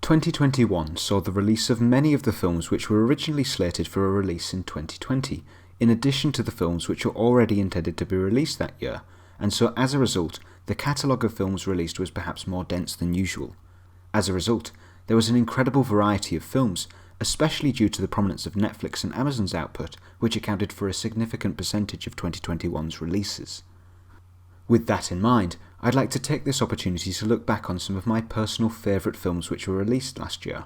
2021 saw the release of many of the films which were originally slated for a release in 2020, in addition to the films which were already intended to be released that year, and so as a result, the catalogue of films released was perhaps more dense than usual. As a result, there was an incredible variety of films, especially due to the prominence of Netflix and Amazon's output, which accounted for a significant percentage of 2021's releases. With that in mind, I'd like to take this opportunity to look back on some of my personal favourite films which were released last year.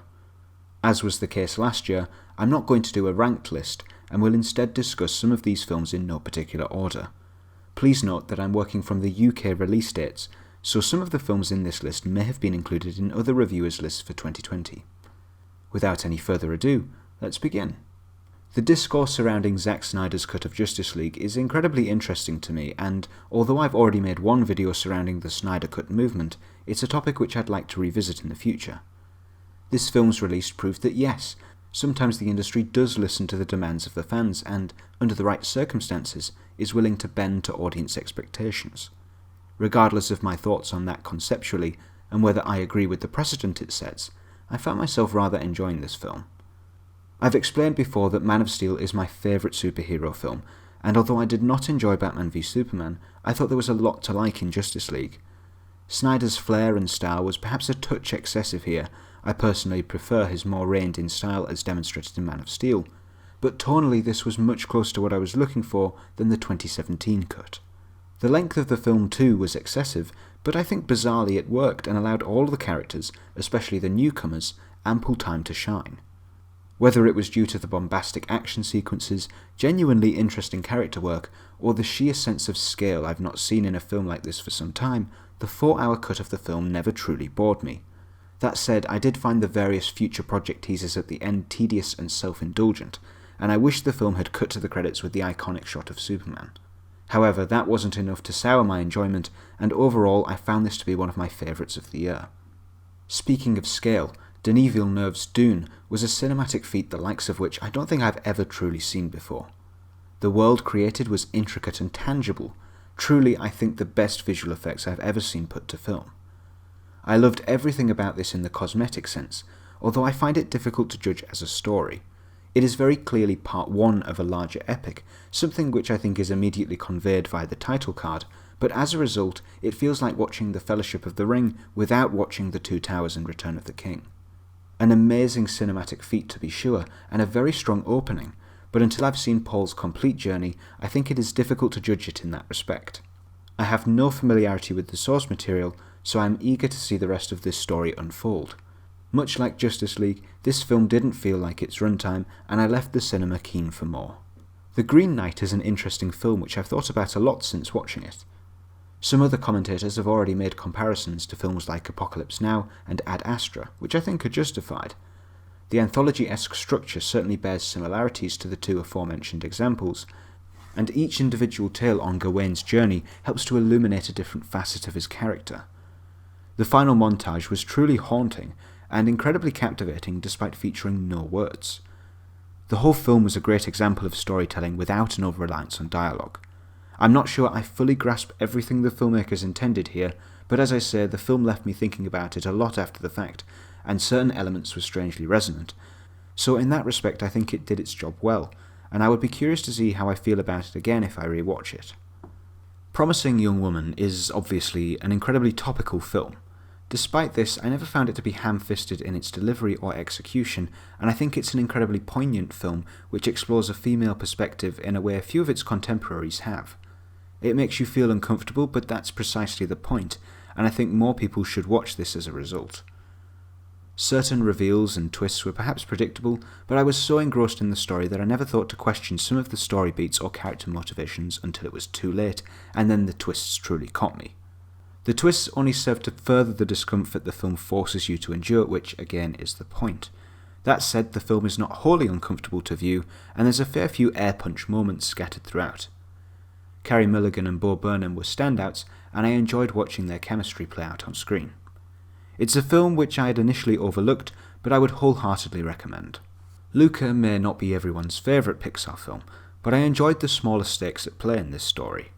As was the case last year, I'm not going to do a ranked list, and will instead discuss some of these films in no particular order. Please note that I'm working from the UK release dates, so some of the films in this list may have been included in other reviewers' lists for 2020. Without any further ado, let's begin. The discourse surrounding Zack Snyder's cut of Justice League is incredibly interesting to me, and although I've already made one video surrounding the Snyder Cut movement, it's a topic which I'd like to revisit in the future. This film's release proved that yes, sometimes the industry does listen to the demands of the fans and, under the right circumstances, is willing to bend to audience expectations. Regardless of my thoughts on that conceptually, and whether I agree with the precedent it sets, I found myself rather enjoying this film. I've explained before that Man of Steel is my favourite superhero film, and although I did not enjoy Batman v Superman, I thought there was a lot to like in Justice League. Snyder's flair and style was perhaps a touch excessive here. I personally prefer his more reined-in style as demonstrated in Man of Steel, but tonally this was much closer to what I was looking for than the 2017 cut. The length of the film too was excessive, but I think bizarrely it worked and allowed all the characters, especially the newcomers, ample time to shine. Whether it was due to the bombastic action sequences, genuinely interesting character work, or the sheer sense of scale I've not seen in a film like this for some time, the 4-hour cut of the film never truly bored me. That said, I did find the various future project teasers at the end tedious and self-indulgent, and I wish the film had cut to the credits with the iconic shot of Superman. However, that wasn't enough to sour my enjoyment, and overall I found this to be one of my favourites of the year. Speaking of scale, Denis Villeneuve's Dune was a cinematic feat the likes of which I don't think I've ever truly seen before. The world created was intricate and tangible, truly I think the best visual effects I've ever seen put to film. I loved everything about this in the cosmetic sense, although I find it difficult to judge as a story. It is very clearly part one of a larger epic, something which I think is immediately conveyed via the title card, but as a result it feels like watching The Fellowship of the Ring without watching The Two Towers and Return of the King. An amazing cinematic feat to be sure, and a very strong opening, but until I've seen Paul's complete journey, I think it is difficult to judge it in that respect. I have no familiarity with the source material, so I am eager to see the rest of this story unfold. Much like Justice League, this film didn't feel like its runtime, and I left the cinema keen for more. The Green Knight is an interesting film which I've thought about a lot since watching it. Some other commentators have already made comparisons to films like Apocalypse Now and Ad Astra, which I think are justified. The anthology-esque structure certainly bears similarities to the two aforementioned examples, and each individual tale on Gawain's journey helps to illuminate a different facet of his character. The final montage was truly haunting, and incredibly captivating despite featuring no words. The whole film was a great example of storytelling without an over-reliance on dialogue. I'm not sure I fully grasp everything the filmmakers intended here, but as I say, the film left me thinking about it a lot after the fact, and certain elements were strangely resonant. So in that respect I think it did its job well, and I would be curious to see how I feel about it again if I rewatch it. Promising Young Woman is obviously an incredibly topical film. Despite this, I never found it to be ham-fisted in its delivery or execution, and I think it's an incredibly poignant film which explores a female perspective in a way few of its contemporaries have. It makes you feel uncomfortable, but that's precisely the point, and I think more people should watch this as a result. Certain reveals and twists were perhaps predictable, but I was so engrossed in the story that I never thought to question some of the story beats or character motivations until it was too late, and then the twists truly caught me. The twists only serve to further the discomfort the film forces you to endure, which again is the point. That said, the film is not wholly uncomfortable to view, and there's a fair few air punch moments scattered throughout. Carey Mulligan and Bo Burnham were standouts, and I enjoyed watching their chemistry play out on screen. It's a film which I had initially overlooked, but I would wholeheartedly recommend. Luca may not be everyone's favourite Pixar film, but I enjoyed the smaller stakes at play in this story.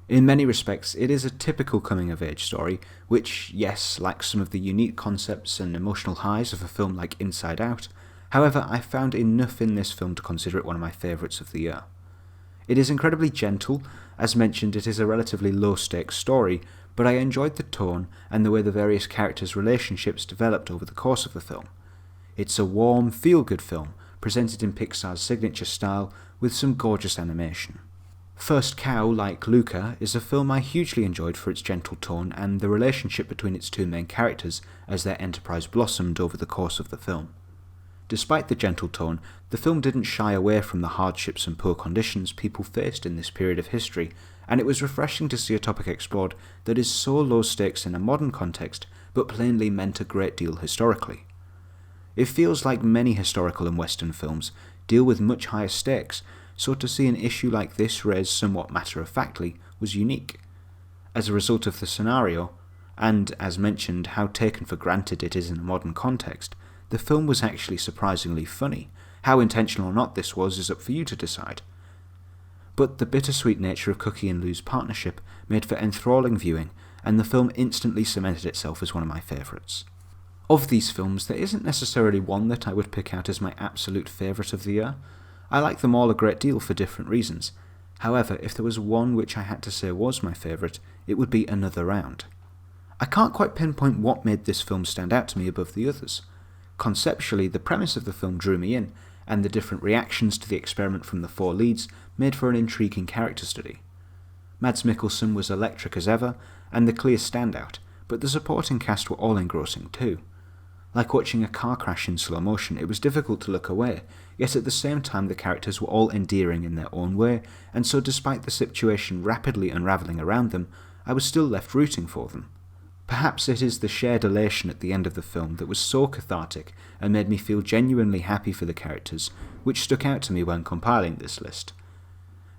In many respects, it is a typical coming-of-age story, which, yes, lacks some of the unique concepts and emotional highs of a film like Inside Out. However, I found enough in this film to consider it one of my favourites of the year. It is incredibly gentle. As mentioned, it is a relatively low-stakes story, but I enjoyed the tone and the way the various characters' relationships developed over the course of the film. It's a warm, feel-good film, presented in Pixar's signature style with some gorgeous animation. First Cow, like Luca, is a film I hugely enjoyed for its gentle tone and the relationship between its two main characters as their enterprise blossomed over the course of the film. Despite the gentle tone, the film didn't shy away from the hardships and poor conditions people faced in this period of history, and it was refreshing to see a topic explored that is so low stakes in a modern context, but plainly meant a great deal historically. It feels like many historical and Western films deal with much higher stakes, so to see an issue like this raised somewhat matter-of-factly was unique. As a result of the scenario, and as mentioned how taken for granted it is in a modern context, the film was actually surprisingly funny. How intentional or not this was is up for you to decide. But the bittersweet nature of Cookie and Lou's partnership made for enthralling viewing, and the film instantly cemented itself as one of my favourites. Of these films, there isn't necessarily one that I would pick out as my absolute favourite of the year. I like them all a great deal for different reasons. However, if there was one which I had to say was my favourite, it would be Another Round. I can't quite pinpoint what made this film stand out to me above the others. Conceptually, the premise of the film drew me in, and the different reactions to the experiment from the four leads made for an intriguing character study. Mads Mikkelsen was electric as ever, and the clear standout, but the supporting cast were all engrossing too. Like watching a car crash in slow motion, it was difficult to look away, yet at the same time the characters were all endearing in their own way, and so despite the situation rapidly unravelling around them, I was still left rooting for them. Perhaps it is the shared elation at the end of the film that was so cathartic and made me feel genuinely happy for the characters, which stuck out to me when compiling this list.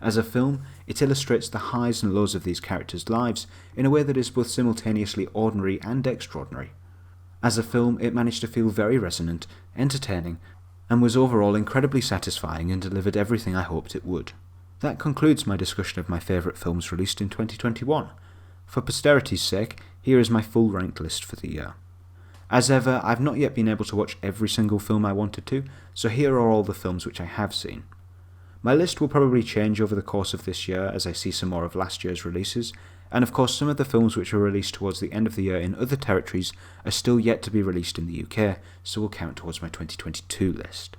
As a film, it illustrates the highs and lows of these characters' lives in a way that is both simultaneously ordinary and extraordinary. As a film, it managed to feel very resonant, entertaining, and was overall incredibly satisfying and delivered everything I hoped it would. That concludes my discussion of my favourite films released in 2021. For posterity's sake, here is my full ranked list for the year. As ever, I've not yet been able to watch every single film I wanted to, so here are all the films which I have seen. My list will probably change over the course of this year as I see some more of last year's releases, and of course some of the films which were released towards the end of the year in other territories are still yet to be released in the UK, so will count towards my 2022 list.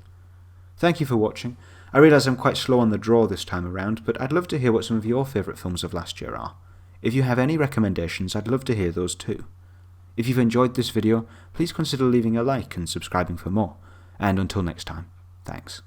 Thank you for watching. I realise I'm quite slow on the draw this time around, but I'd love to hear what some of your favourite films of last year are. If you have any recommendations, I'd love to hear those too. If you've enjoyed this video, please consider leaving a like and subscribing for more. And until next time, thanks.